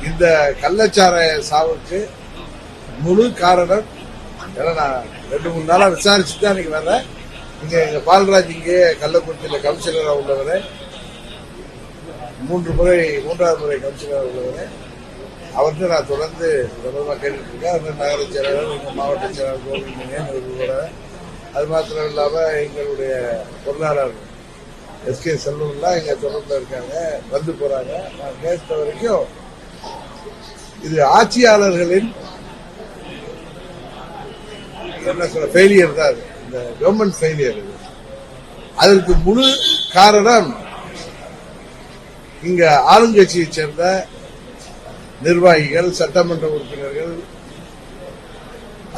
இந்த கள்ளச்சாராய சாவுக்கு முழு காரணம் ஏன்னா நான் 2-3 நாளா விசாரிச்சுட்டு தான் இன்னைக்கு வரேன். இங்க எங்க பால்ராஜ் இங்கே கள்ளக்குறிச்சியில் கமிஷனரா உள்ளவரு, 3வது முறை கமிஷனரா உள்ளவரு. அவர்கிட்ட நான் தொடர்ந்து தொடர்பாக கேட்டுட்டு இருக்கேன். நகர செயலாளர், எங்க மாவட்ட செயலாளர் கோவிந்தன், அது மாத்திரம் இல்லாம எங்களுடைய பொருளாளர் எஸ்கே செல்வம்லாம் இங்க தொடர்புல இருக்காங்க, வந்து போறாங்க. நான் கேட்ட வரைக்கும் இது ஆட்சியாளர்களின் என்ன சொல்ற ஃபெயிலியர் தான். இந்த கவர்மெண்ட் ஃபெயிலியர். அதற்கு முழு காரணம் இங்க ஆளுங்கட்சியை சேர்ந்த நிர்வாகிகள், சட்டமன்ற உறுப்பினர்கள்,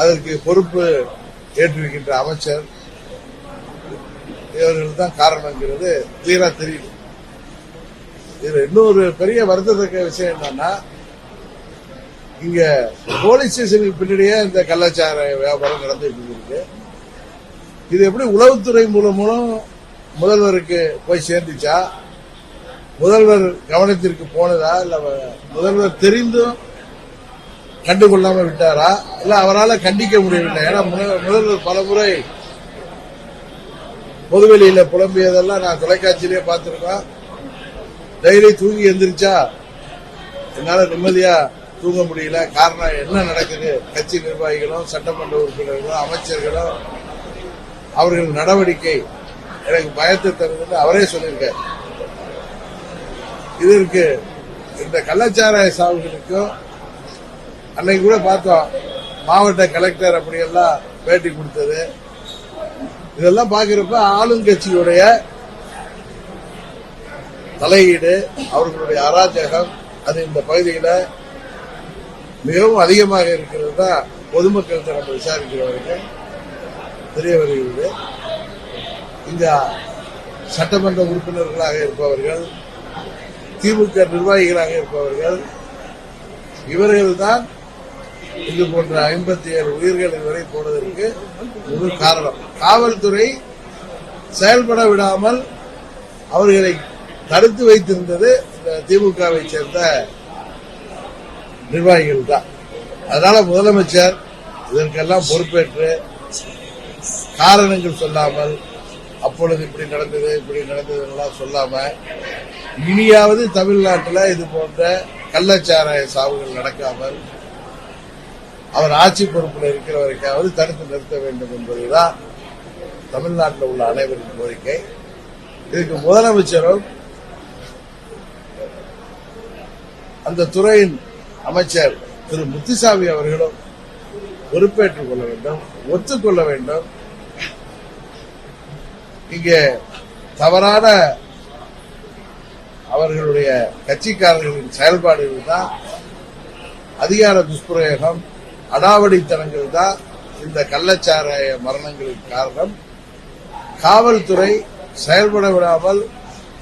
அதற்கு பொறுப்பு ஏற்றிருக்கின்ற அமைச்சர், இவர்கள் தான் காரணங்கிறது கிளியரா தெரியுது. இதுல இன்னொரு பெரிய வருத்தத்தக்க விஷயம் என்னன்னா, இங்க போலீஸ் ஸ்டேஷனுக்கு பின்னாடியே இந்த கள்ளச்சாராய வியாபாரம் நடந்துட்டு இருக்கு. இது எப்படி உளவுத்துறை மூலம் முதல்வருக்கு போய் சேர்ந்துச்சா, முதல்வர் கவனத்திற்கு போனதா, இல்ல முதல்வர் தெரிந்தும் கண்டுகொள்ளாம விட்டாரா, இல்ல அவரால் கண்டிக்க முடியவில்லை? ஏன்னா முதல்வர் பலமுறை பொதுவெளியில புலம்பியதெல்லாம் நான் தொலைக்காட்சியிலேயே பார்த்திருக்கோம். டெய்லி தூங்கி எந்திரிச்சா என்னால நிம்மதியா தூங்க முடியல. காரணம் என்ன நடக்குது? கட்சி நிர்வாகிகளும், சட்டமன்ற உறுப்பினர்களும், அமைச்சர்களும் அவர்கள் நடவடிக்கை எனக்கு பயத்தை தருதுன்னு அவரே சொல்லியிருக்கார். இதற்கு இந்த கள்ளச்சாராய சாவுகளுக்கும் அன்னைக்கு கூட பார்த்தோம், மாவட்ட கலெக்டர் அப்படியெல்லாம் பேட்டி கொடுத்தது. இதெல்லாம் பார்க்கிறப்ப ஆளுங்கட்சியுடைய தலையீடு, அவர்களுடைய அராஜகம் அது இந்த பகுதியில் மிகவும் அதிகமாக இருக்கிறது தான் பொதுமக்கள் நம்ம விசாரிக்கிறவர்கள் தெரிய வருகிறது. இந்த சட்டமன்ற உறுப்பினர்களாக இருப்பவர்கள், திமுக நிர்வாகிகளாக இருப்பவர்கள், இவர்கள் தான் இது போன்ற 57 உயிர்கள் இதுவரை போனதற்கு ஒரு காரணம். காவல்துறை செயல்பட விடாமல் அவர்களை தடுத்து வைத்திருந்தது இந்த திமுகவை சேர்ந்த நிர்வாகிகள் தான். அதனால முதலமைச்சர் இதற்கெல்லாம் பொறுப்பேற்று காரணங்கள் சொல்லாமல், அப்பொழுது இப்படி நடந்தது சொல்லாம, இனியாவது தமிழ்நாட்டில் இது போன்ற கள்ளச்சாராய சாவுகள் நடக்காமல் அவர் ஆட்சி பொறுப்பில் இருக்கிற வரைக்காவது தடுத்து நிறுத்த வேண்டும் என்பதுதான் தமிழ்நாட்டில் உள்ள அனைவரின் கோரிக்கை. இதுக்கு முதலமைச்சரும் அந்த துறையின் அமைச்சர் திரு முத்துசாமி அவர்களும் பொறுப்பேற்றுக் கொள்ள வேண்டும், ஒத்துக்கொள்ள வேண்டும். இங்கே தவறான அவர்களுடைய கட்சிக்காரர்களின் செயல்பாடுகள் தான், அதிகார துஷ்பிரயோகம், அடாவடித்தனங்கள் தான் இந்த கள்ளச்சாராய மரணங்களின் காரணம். காவல்துறை செயல்பட விடாமல்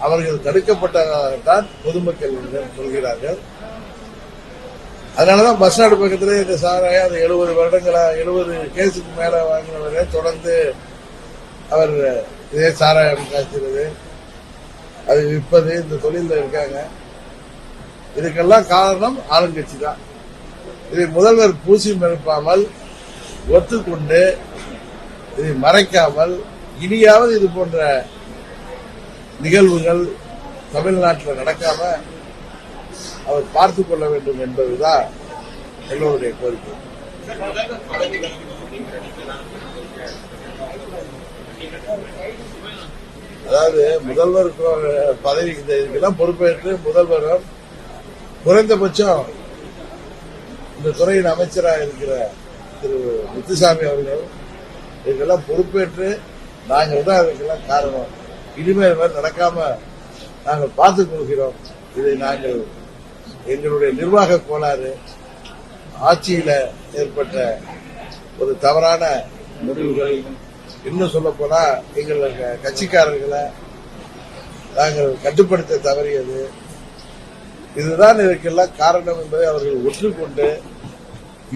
அவர்கள் தடுக்கப்பட்டதாகத்தான் பொதுமக்கள் சொல்கிறார்கள். அதனாலதான் பஸ் ஸ்டாண்டு பக்கத்திலே இந்த சாராயம் அது 70 வருடங்களா 70 கேஸுக்கு மேல வாங்கினவரே தொடர்ந்து அவர் இதே சாராயம் காய்ச்சிறது, அது விற்பது, இந்த தொழில இருக்காங்க. இதுக்கெல்லாம் காரணம் ஆளுங்கட்சி தான். இதை முதல்வர் பூசி மறுப்பாமல் ஒத்துக்கொண்டு இதை மறைக்காமல் இனியாவது இது போன்ற நிகழ்வுகள் தமிழ்நாட்டில் நடக்காம அவர் பார்த்துக் கொள்ள வேண்டும் என்பதுதான் எல்லோருடைய கோரிக்கை. அதாவது முதல்வர் பதவி இதுக்கெல்லாம் பொறுப்பேற்று முதல்வரும் குறைந்தபட்சம் இந்த துறையின் அமைச்சராக இருக்கிற திரு முத்துசாமி அவர்கள் இதுக்கெல்லாம் பொறுப்பேற்று நாங்கள் தான் அதுக்கெல்லாம் காரணம், இனிமேல் மாதிரி நடக்காம நாங்கள் பார்த்துக் கொள்கிறோம். இதை நாங்கள் எங்களுடைய நிர்வாக கோளாறு, ஆட்சியில ஏற்பட்ட ஒரு தவறான முடிவுகள், இன்னும் சொல்ல போனா எங்களுடைய கட்சிக்காரர்களை நாங்கள் கட்டுப்படுத்த தவறியது, இதுதான் இதற்கெல்லாம் காரணம் என்பதை அவர்கள் ஒற்றுக்கொண்டு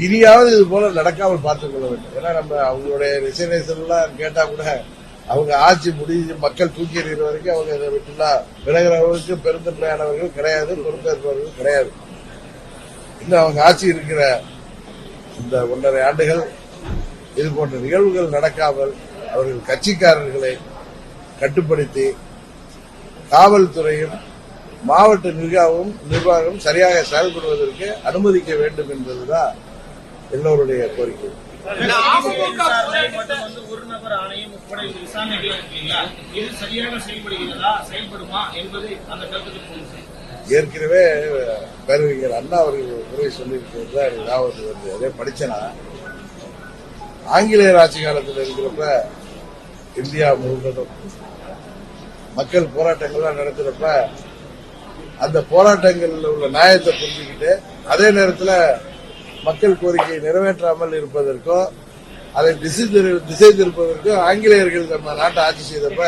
இனியாவது இது போல நடக்காமல் பார்த்துக் கொள்ள வேண்டும். ஏன்னா நம்ம அவங்களுடைய ரிசர்வேஷன் எல்லாம் கேட்டா கூட அவங்க ஆட்சி முடிஞ்சு மக்கள் தூக்கி எறிகிற வரைக்கும் அவங்க இதை விட்டுலாம் விலகிறவர்களுக்கு பெருந்தன்மையானவர்கள் கிடையாது, பொறுப்பேற்பவர்கள் கிடையாது. இன்னும் அவங்க ஆட்சி இருக்கிற இந்த 1.5 ஆண்டுகள் இது போன்ற நிகழ்வுகள் நடக்காமல் அவர்கள் கட்சிக்காரர்களை கட்டுப்படுத்தி காவல்துறையும் மாவட்ட நிர்வாகம் சரியாக செயல்படுவதற்கு அனுமதிக்க வேண்டும் என்பதுதான் எல்லோருடைய கோரிக்கை. ஏற்கனவே பேரறிஞர் அண்ணா அவர்கள் முறை சொல்லியிருக்கிறது ஞாபகத்துக்கு வந்து அதே படிச்சனா ஆங்கிலேயர் ஆட்சி காலத்தில் இருக்கிறப்ப இந்தியா முழுவதும் மக்கள் போராட்டங்கள்லாம் நடத்துறப்ப அந்த போராட்டங்களில் உள்ள நியாயத்தை புரிஞ்சுக்கிட்டு அதே நேரத்தில் மக்கள் கோரிக்கையை நிறைவேற்றாமல் இருப்பதற்கோ அதை திசை திருப்பதற்கோ ஆங்கிலேயர்கள் நம்ம நாட்டை ஆட்சி செய்தப்ப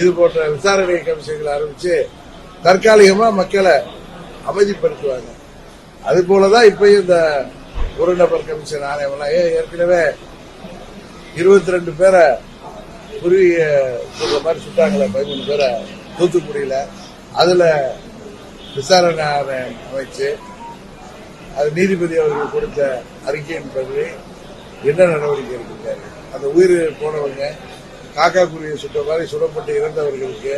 இது போன்ற விசாரணை கமிஷன்களை ஆரம்பிச்சு தற்காலிகமா மக்களை அமைதிப்படுத்துவாங்க. அது போலதான் இப்பயும் இந்த ஒரு நபர் கமிஷன் ஆணையம் ஏற்கனவே 22 பேரை குருவிய சொல்ற மாதிரி சுட்டாங்களே 13 பேரை தூத்துக்குடியில அதுல விசாரணை ஆணையம் அமைச்சு அது நீதிபதி அவர்கள் கொடுத்த அறிக்கையின் பற்றி என்ன நடவடிக்கை எடுத்திருக்காரு. அந்த உயிர் போனவங்க காக்கா குருவியை சுட்ட மாதிரி சுடப்பட்டு இறந்தவர்களுக்கு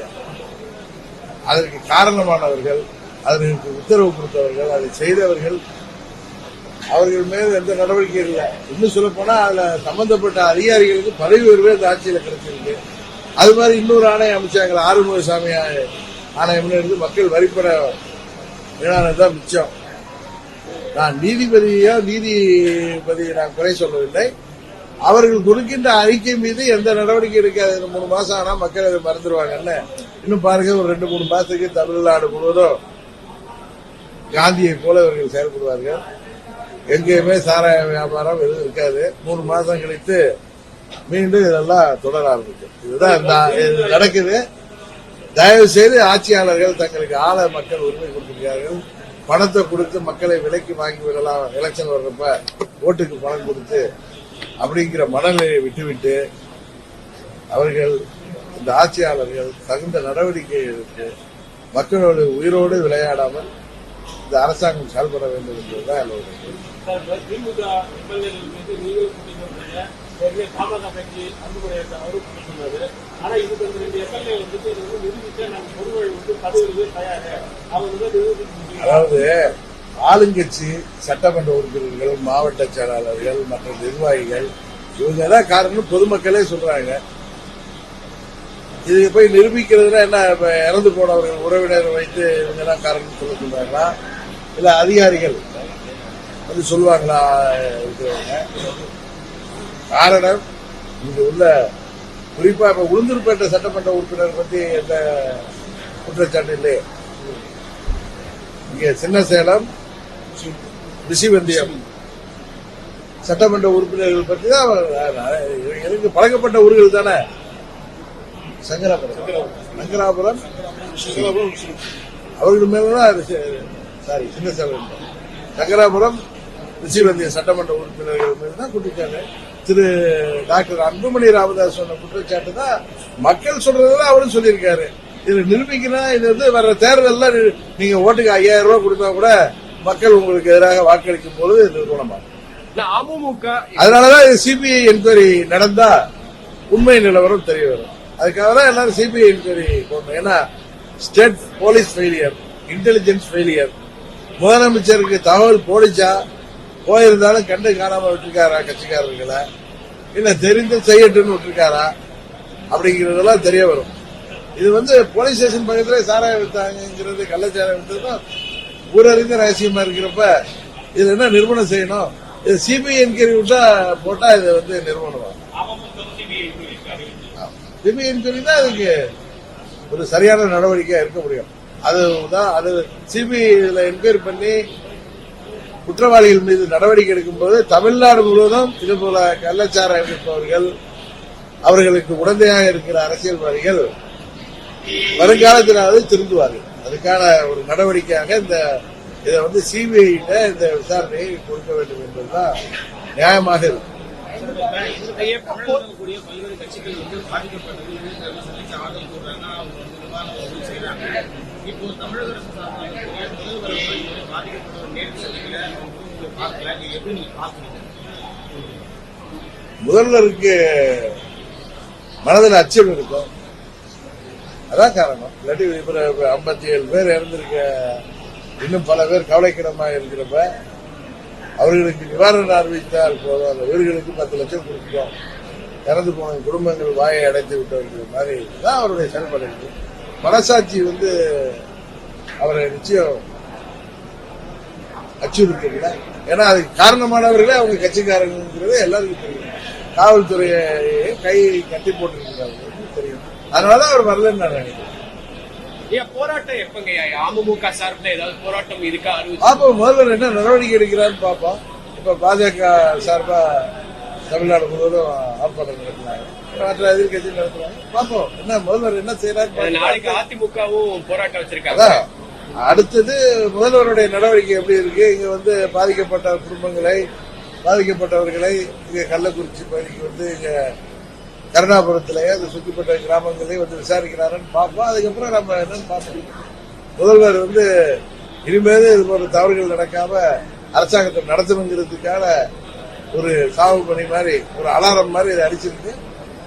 அதற்கு காரணமானவர்கள் அதற்கு உத்தரவு கொடுத்தவர்கள் அதை செய்தவர்கள் அவர்கள் மேல் எந்த நடவடிக்கை இல்லை. இன்னும் சொல்ல போனா அதுல சம்பந்தப்பட்ட அதிகாரிகளுக்கு பதவி உயர்வே இந்த ஆட்சியில கிடைச்சிருக்கு. அது மாதிரி இன்னொரு ஆணையம் அமைச்சாங்க ஆறுமுகசாமி ஆணையம்னு இருந்து மக்கள் வரிப்பட வீணானதுதான் மிச்சம். நான் நீதிபதியை நான் குறை சொல்லவில்லை. அவர்கள் கொடுக்கின்ற அறிக்கை மீது எந்த நடவடிக்கை எடுக்காது. 3 மாசம் ஆனா மக்கள் அதை மறந்துடுவாங்கன்னு இன்னும் பாருங்க. ஒரு 2-3 மாசத்துக்கு தமிழ்நாடு முழுவதும் காந்தியை போல இவர்கள் செயல்படுவார்கள். எங்கேயுமே சாராய வியாபாரம் எதுவும் இருக்காது. 3 மாசம் கழித்து மீண்டும் இதெல்லாம் தொடர ஆரம்பிக்கும். இதுதான் நடக்குது. தயவு செய்து ஆட்சியாளர்கள் தங்களுக்கு ஆள மக்கள் உரிமை கொடுத்திருக்கிறார்கள். பணத்தை கொடுத்து மக்களை விலைக்கு வாங்கி விடலாம், எலெக்ஷன் வர்றப்ப ஓட்டுக்கு பணம் கொடுத்து அப்படிங்கிற மனநிலையை விட்டுவிட்டு அவர்கள் இந்த ஆட்சியாளர்கள் தகுந்த நடவடிக்கை எடுத்து மக்களோட உயிரோடு விளையாடாமல் இந்த அரசாங்கம் செயல்பட வேண்டும் என்பதுதான் என்னுடைய அதாவது ஆளுங்கட்சி சட்டமன்ற உறுப்பினர்கள், மாவட்ட செயலாளர்கள், மற்ற நிர்வாகிகள் இவங்க தான் காரணம் பொதுமக்களே சொல்றாங்க. இது போய் நிரூபிக்கிறதுனா என்ன? இறந்து போனவர்கள் உறவினர் வைத்து இவங்க தான் காரணம் சொல்றாங்களா இல்ல அதிகாரிகள் வந்து சொல்லுவாங்களா? இருக்கிறவங்க காரணம் இங்க உள்ள குறிப்பா இப்ப உளுந்தூர்பேட்டை சட்டமன்ற உறுப்பினர் பத்தி எந்த குற்றச்சாட்டு இல்லையே. இங்க சின்ன சேலம், ரிஷிவந்தியம் சட்டமன்ற உறுப்பினர்கள் பற்றி தான் எனக்கு பழக்கப்பட்ட ஊர்கள் தானே. சங்கராபுரம் அவர்கள் மேலதான் சின்ன சேலம், சங்கராபுரம், ரிஷிவந்திய சட்டமன்ற உறுப்பினர்கள் மீது தான் குற்றச்சாட்டு. திரு டாக்டர் அன்புமணி ராமதாஸ் சொன்ன குற்றச்சாட்டு தான் மக்கள் சொல்றதுதான் அவரும் சொல்லியிருக்காரு. இது நிரூபிக்கணும். இது வந்து வர்ற தேர்தல்ல நீங்க ஓட்டுக்கு 5000 ரூபாய் கொடுத்தா கூட மக்கள் உங்களுக்கு எதிராக வாக்களிக்கும் போது நிறுவனமாகும். அதனாலதான் சிபிஐ என்கொயரி நடந்தா உண்மை நிலவரம் தெரிய வரும். அதுக்காக தான் எல்லாரும் சிபிஐ என்கொயரி போடணும். ஏன்னா state police failure, intelligence failure. முதலமைச்சருக்கு தகவல் போடிச்சா போயிருந்தாலும் கண்டு காணாம விட்டுருக்காரா கட்சிக்காரர்களை, இல்ல தெரிந்து செய்யட்டுன்னு விட்டுருக்காரா அப்படிங்கறதெல்லாம் தெரிய வரும். இது வந்து போலீஸ் ஸ்டேஷன் பக்கத்துல சாராயம் வித்தாங்கிறது, கள்ளச்சாராயம் வித்ததும் ஊரறிந்த ரகசியமா இருக்கிறப்ப இது என்ன நிறுவனம் செய்யணும்? இது சிபிஐ என்கொயரி விட்டா போட்டா இது வந்து நிறுவனம். சிபிஐ என்கொயரி தான் அதுக்கு ஒரு சரியான நடவடிக்கையா இருக்க முடியும். அதுதான் அது சிபிஐ என்கொயரி பண்ணி குற்றவாளிகள் மீது நடவடிக்கை எடுக்கும்போது தமிழ்நாடு முழுவதும் இதுபோல கள்ளச்சாராயம் விற்பவர்கள், அவர்களுக்கு உடந்தையாக இருக்கிற அரசியல்வாதிகள் வருங்காலத்திலாவது திருந்துவார்கள். அதுக்கான ஒரு நடவடிக்கையாக இதை வந்து சிபிஐ இந்த விசாரணையை கொடுக்க வேண்டும் என்பதுதான் நியாயமாக இருக்கு. இப்போ தமிழக அரசு முதல்வருக்கு மனதில் அச்சம் இருக்கும், அதான் காரணம். இல்லாட்டி 57 பேர் இறந்திருக்க, இன்னும் பல பேர் கவலைக்கிடமா இருக்கிறப்ப அவர்களுக்கு நிவாரணம் அறிவித்தால் போதும், அந்த வீடுகளுக்கு 10 லட்சம் கொடுக்கிறோம், இறந்து போன குடும்பங்கள் வாயை அடைத்து விட்டவர்கள் மாதிரி தான் அவருடைய செயல்பாடு இருக்கு. மனசாட்சி அவரை நிச்சயம் அச்சுறுத்தல. ஏன்னா அதுக்கு காரணமானவர்களே அவங்க கட்சிக்காரங்கிறது எல்லாருக்கும் தெரியும். காவல்துறையை கை கட்டி போட்டிருக்கிறார்கள் தெரியும். அதனால அவர் வரலன்னு நான் நினைக்கிறேன். போராட்டம் எப்பங்க அமமுக சார்பில் ஏதாவது போராட்டம் இருக்கா? பாப்போம், முதல்வர் என்ன நடவடிக்கை எடுக்கிறான்னு பாப்போம். இப்ப பாஜக சார்பா தமிழ்நாடு முழுவதும் ஆர்ப்பாட்டம் நடத்துறாங்க, மற்ற எதிர்கட்சி நடத்துறாங்க. பாப்போம் என்ன முதல்வர் என்ன செய்யறாரு. நாளைக்கு அதிமுகவும் போராட்டம் வச்சிருக்காங்க. அடுத்தது முதல்வருடைய நடவடிக்கை எப்படி இருக்கு, இங்க பாதிக்கப்பட்ட குடும்பங்களை, பாதிக்கப்பட்டவர்களை இங்க கள்ளக்குறிச்சி பகுதிக்கு இங்க கருணாபுரத்திலேயே அது சுற்றிப்பட்ட கிராமங்களையும் விசாரிக்கிறாருன்னு பார்ப்போம். அதுக்கப்புறம் நம்ம என்னன்னு பார்ப்போம். முதல்வர் இனிமேல் இது போன்ற தவறுகள் நடக்காம அரசாங்கத்தை நடத்தணுங்கிறதுக்கான ஒரு சாவு பணி மாதிரி, ஒரு அலாரம் மாதிரி இதை அடிச்சிருக்கு.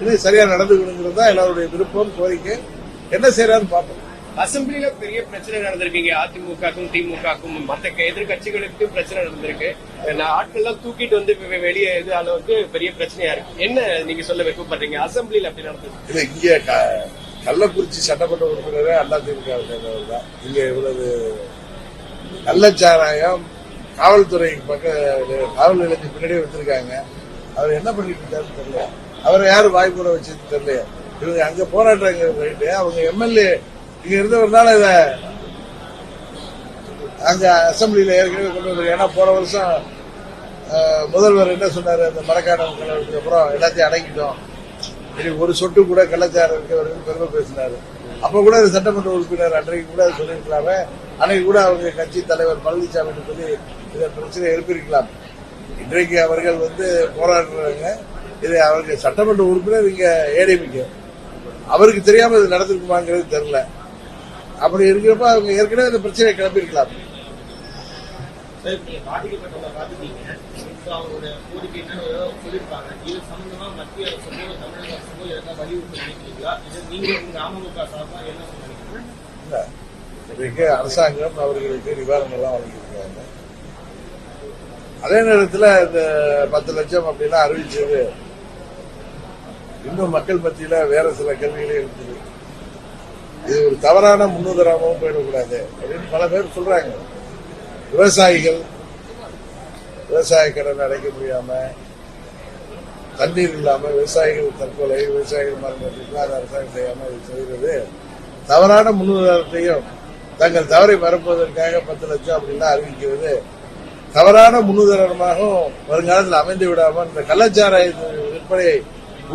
இது சரியா நடந்துக்கணுங்கிறது தான் எல்லாருடைய விருப்பம், கோரிக்கை. என்ன செய்யறான்னு பார்ப்போம். அசம்பிளில பெரிய பிரச்சனை நடந்திருக்கீங்க, அதிமுகக்கும் திமுகக்கும் மற்ற எதிர்கட்சிகளுக்கு பிரச்சனை நடந்திருக்கு. ஆட்கள்லாம் தூக்கிட்டு வெளியே இது அளவுக்கு பெரிய பிரச்சனையா இருக்கு. என்ன நீங்க சொல்ல வைக்கப்படுறீங்க? அசம்பிளில அப்படி நடந்தது இல்ல. இங்க கள்ளக்குறிச்சி சட்டமன்ற உறுப்பினரே அதிமுக தான். இங்க இவ்வளவு கள்ளச்சாராயம் காவல்துறை காவல் நிலையத்துக்கு பின்னாடியே வச்சிருக்காங்க. அவர் என்ன பண்ணிட்டு இருக்காருன்னு தெரியல. அவரை யாரு வாய்ப்புற வச்சது தெரியல. இவங்க அங்க போராட்டம், அவங்க எம்எல்ஏ இங்க இருந்தவர்னால இத அங்க அசம்பிளியில ஏற்கனவே கொண்டு வந்து. ஏன்னா போன வருஷம் முதல்வர் என்ன சொன்னாரு, அந்த மரக்காணம் கலவரத்துக்கு அப்புறம் எல்லாத்தையும் அடங்கிட்டோம், இனி ஒரு சொட்டு கூட கள்ளச்சாரம் இருக்கவர்கள் பெருமை பேசினாரு. அப்ப கூட சட்டமன்ற உறுப்பினர் அன்றைக்கு கூட சொல்லியிருக்கலாமே. அன்னைக்கு கூட அவங்க கட்சி தலைவர் பழனிசாமி சொல்லி இதை பிரச்சனை எழுப்பியிருக்கலாம். இன்றைக்கு அவர்கள் போராடுறாங்க. இது அவருக்கு சட்டமன்ற உறுப்பினர் இங்க ஏடிஎம்கே, அவருக்கு தெரியாம இது நடந்திருக்குமாங்கிறது தெரியல. அப்படி இருக்கிறப்ப அவங்க ஏற்கனவே இந்த பிரச்சனையை கிளப்பிருக்கலாம். இன்றைக்கு அரசாங்கம் அவர்களுக்கு நிவாரணம் எல்லாம் வழங்கியிருக்காங்க. அதே நேரத்தில் இந்த 10 லட்சம் அப்படின்னா அறிவிச்சது இன்னும் மக்கள் மத்தியில வேற சில கேள்விகளே இருக்குது. இது ஒரு தவறான முன்னுதாரணமும் போயிடக்கூடாது அப்படின்னு பல பேர் சொல்றாங்க. விவசாயிகள் விவசாய கடன் அடைக்க முடியாம, தண்ணீர் இல்லாம விவசாயிகள் தற்கொலை, விவசாயிகள் மரணத்துக்கு அதை அரசாங்கம் செய்யாம செய்கிறது தவறான முன்னுதாரணத்தையும், தங்கள் தவறை மறப்பதற்காக 10 லட்சம் அப்படின்னா அறிவிக்கிறது தவறான முன்னுதாரணமாகவும் வருங்காலத்தில் அமைந்து விடாம இந்த கள்ளச்சாராய விற்பனையை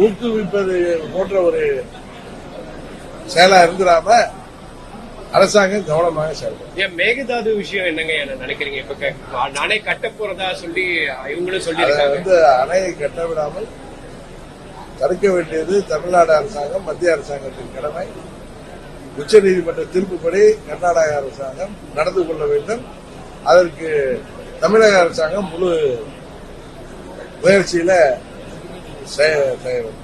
ஊக்குவிப்பது போன்ற ஒரு செயலா இருந்துடாம அரசாங்கம் கவனமாக செயல்படும். மேகதாது விஷயம் என்னங்க நினைக்கிறீங்க? இப்ப அணை கட்ட போறதா சொல்லி இவங்களும் சொல்லி அணையை கட்ட விடாமல் தடுக்க வேண்டியது தமிழ்நாடு அரசாங்கம், மத்திய அரசாங்கத்தின் கடமை. உச்சநீதிமன்ற தீர்ப்புப்படி கர்நாடக அரசாங்கம் நடந்து கொள்ள வேண்டும். அதற்கு தமிழக அரசாங்கம் முழு முயற்சியில செய்ய வேண்டும்.